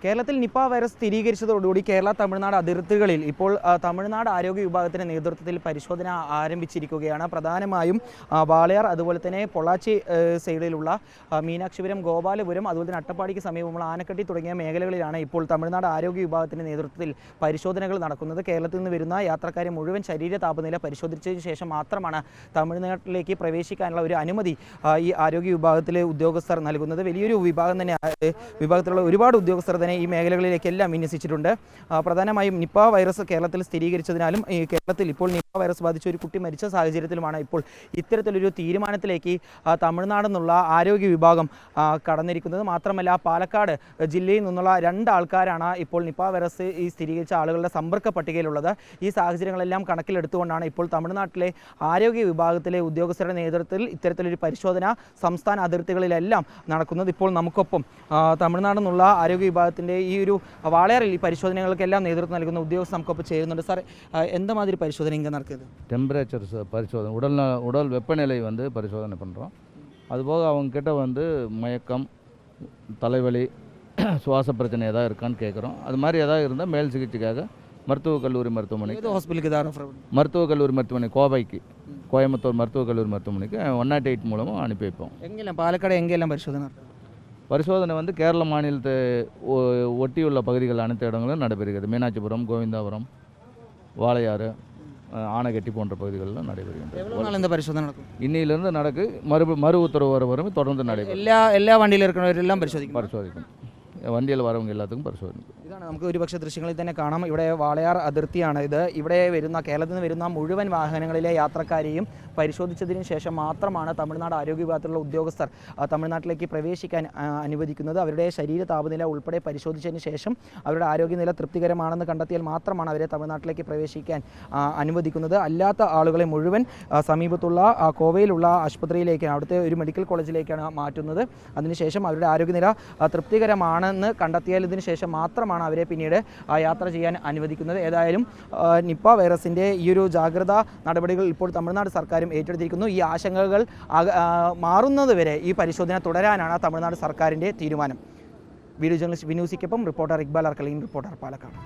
കേരളത്തിൽ Nipah virus സ്ഥിരീകരിച്ചതോടുകൂടി Kerala Tamil Nadu അതിർത്തികളിൽ ഇപ്പോൾ തമിഴ്നാട് ആരോഗ്യ വിഭാഗത്തിൻ്റെ നേതൃത്വത്തിൽ പരിശോധന ആരംഭിച്ചിരിക്കുകയാണ്. പ്രധാനമായും വാളയാർ, അതുപോലെ തന്നെ പൊള്ളാച്ചി സൈഡിലുള്ള മീനാക്ഷിപുരം, ഗോപാലപുരം, അതുപോലെ തന്നെ അട്ടപ്പാടിക്ക് സമീപമുള്ള ആനക്കട്ടി തുടങ്ങിയ മേഖലകളിലാണ് ഇപ്പോൾ തമിഴ്നാട് ആരോഗ്യ വിഭാഗത്തിൻ്റെ നേതൃത്വത്തിൽ പരിശോധനകൾ നടക്കുന്നത്. കേരളത്തിൽ നിന്ന് വരുന്ന യാത്രക്കാരെ മുഴുവൻ ശരീര താപനില പരിശോധിച്ചതിന് ശേഷം മാത്രമാണ് തമിഴ്നാട്ടിലേക്ക് പ്രവേശിക്കാനുള്ള ഒരു അനുമതി ഈ ആരോഗ്യ വിഭാഗത്തിലെ ഉദ്യോഗസ്ഥർ നൽകുന്നത്. വലിയൊരു വിഭാഗം തന്നെ, വിഭാഗത്തിലുള്ള ഒരുപാട് ഉദ്യോഗസ്ഥർ തന്നെ ഈ മേഖലകളിലേക്കെല്ലാം വിന്യസിച്ചിട്ടുണ്ട്. പ്രധാനമായും നിപ വൈറസ് കേരളത്തിൽ സ്ഥിരീകരിച്ചതിനാലും ഈ കേരളത്തിൽ ഇപ്പോൾ നിപ വൈറസ് ബാധിച്ച ഒരു കുട്ടി മരിച്ച സാഹചര്യത്തിലുമാണ് ഇപ്പോൾ ഇത്തരത്തിലൊരു തീരുമാനത്തിലേക്ക് തമിഴ്നാട് നിന്നുള്ള ആരോഗ്യ വിഭാഗം കടന്നിരിക്കുന്നത്. മാത്രമല്ല, പാലക്കാട് ജില്ലയിൽ നിന്നുള്ള 2 ആൾക്കാരാണ് ഇപ്പോൾ നിപ വൈറസ് ഈ സ്ഥിരീകരിച്ച ആളുകളുടെ സമ്പർക്ക പട്ടികയിലുള്ളത്. ഈ സാഹചര്യങ്ങളെല്ലാം കണക്കിലെടുത്തുകൊണ്ടാണ് ഇപ്പോൾ തമിഴ്നാട്ടിലെ ആരോഗ്യ വിഭാഗത്തിലെ ഉദ്യോഗസ്ഥരുടെ നേതൃത്വത്തിൽ ഇത്തരത്തിലൊരു പരിശോധന സംസ്ഥാന അതിർത്തികളിലെല്ലാം നടക്കുന്നത്. ഇപ്പോൾ നമുക്കൊപ്പം തമിഴ്നാട് നിന്നുള്ള ആരോഗ്യ വിഭാഗത്തിൻ്റെ ഈ ഒരു വാളയാറിൽ ഈ പരിശോധനകൾക്കെല്ലാം നേതൃത്വം നൽകുന്ന ഉദ്യോഗസ്ഥർ നമുക്കൊപ്പം ചേരുന്നുണ്ട്. സാർ, എന്തമാതിരി പരിശോധന ഇങ്ങനെ നടക്കുന്നത്? டெம்பரேச்சர் பரிசோதனை, உடல் வெப்பநிலை வந்து பரிசோதனை பண்ணுறோம். அதுபோக அவங்கக்கிட்ட வந்து மயக்கம், தலைவலி, சுவாச பிரச்சனை ஏதாவது இருக்கான்னு கேட்குறோம். அது மாதிரி ஏதாவது இருந்தால் மேல் சிகிச்சைக்காக மருத்துவக் கல்லூரி மருத்துவமனை, மருத்துவக் கல்லூரி மருத்துவமனை கோவைக்கு, கோயம்புத்தூர் மருத்துவக் கல்லூரி மருத்துவமனைக்கு 108 மூலமாக அனுப்பி வைப்போம். எங்கெல்லாம் பாலக்காடு எங்கெல்லாம் பரிசோதனை வந்து கேரள மாநிலத்தை ஒட்டியுள்ள பகுதிகள் அனைத்து இடங்களும் நடைபெறுகிறது. மீனாட்சிபுரம், கோவிந்தாபுரம், வாளையாறு, ஆனகட்டி போன்ற பகுதிகளில் நடைபெறுகின்றது. இந்த பரிசோதனை நடக்கும் இன்னிலிருந்து நடக்கு மறு உத்தரவு வர வரும் தொடர்ந்து நடைபெறும். எல்லா வண்டியில் இருக்கிறவரெல்லாம் பரிசோதிக்கும். വണ്ടിയിൽ വരവെങ്കിൽ എല്ലാത്തും പരിശോധിക്കും. ഇതാണ് നമുക്ക് ഒരുപക്ഷെ ദൃശ്യങ്ങളിൽ തന്നെ കാണാം. ഇവിടെ വാളയാർ അതിർത്തിയാണ് ഇത്. ഇവിടെ വരുന്ന കേരളത്തിൽ നിന്ന് വരുന്ന മുഴുവൻ വാഹനങ്ങളിലെ യാത്രക്കാരെയും പരിശോധിച്ചതിന് ശേഷം മാത്രമാണ് തമിഴ്നാട് ആരോഗ്യ വിഭാഗത്തിലുള്ള ഉദ്യോഗസ്ഥർ തമിഴ്നാട്ടിലേക്ക് പ്രവേശിക്കാൻ അനുവദിക്കുന്നത്. അവരുടെ ശരീര താപനില ഉൾപ്പെടെ പരിശോധിച്ചതിന് ശേഷം അവരുടെ ആരോഗ്യനില തൃപ്തികരമാണെന്ന് കണ്ടെത്തിയാൽ മാത്രമാണ് അവരെ തമിഴ്നാട്ടിലേക്ക് പ്രവേശിക്കാൻ അനുവദിക്കുന്നത്. അല്ലാത്ത ആളുകളെ മുഴുവൻ സമീപത്തുള്ള കോവയിലുള്ള ആശുപത്രിയിലേക്കാണ്, അവിടുത്തെ ഒരു മെഡിക്കൽ കോളേജിലേക്കാണ് മാറ്റുന്നത്. അതിനുശേഷം അവരുടെ ആരോഗ്യനില തൃപ്തികരമാണ് കണ്ടെത്തിയാൽ ഇതിന് ശേഷം മാത്രമാണ് അവരെ പിന്നീട് യാത്ര ചെയ്യാൻ അനുവദിക്കുന്നത്. ഏതായാലും നിപ വൈറസിൻ്റെ ഈ ഒരു ജാഗ്രതാ നടപടികൾ ഇപ്പോൾ തമിഴ്നാട് സർക്കാരും ഏറ്റെടുത്തിരിക്കുന്നു. ഈ ആശങ്കകൾ മാറുന്നതുവരെ ഈ പരിശോധന തുടരാനാണ് തമിഴ്നാട് സർക്കാരിൻ്റെ തീരുമാനം. വീഡിയോ ജേർണലിസ്റ്റ് വിനൂസിക്കൊപ്പം റിപ്പോർട്ടർ ഇക്ബാൽ അർക്കലീൻ, റിപ്പോർട്ടർ പാലക്കാട്.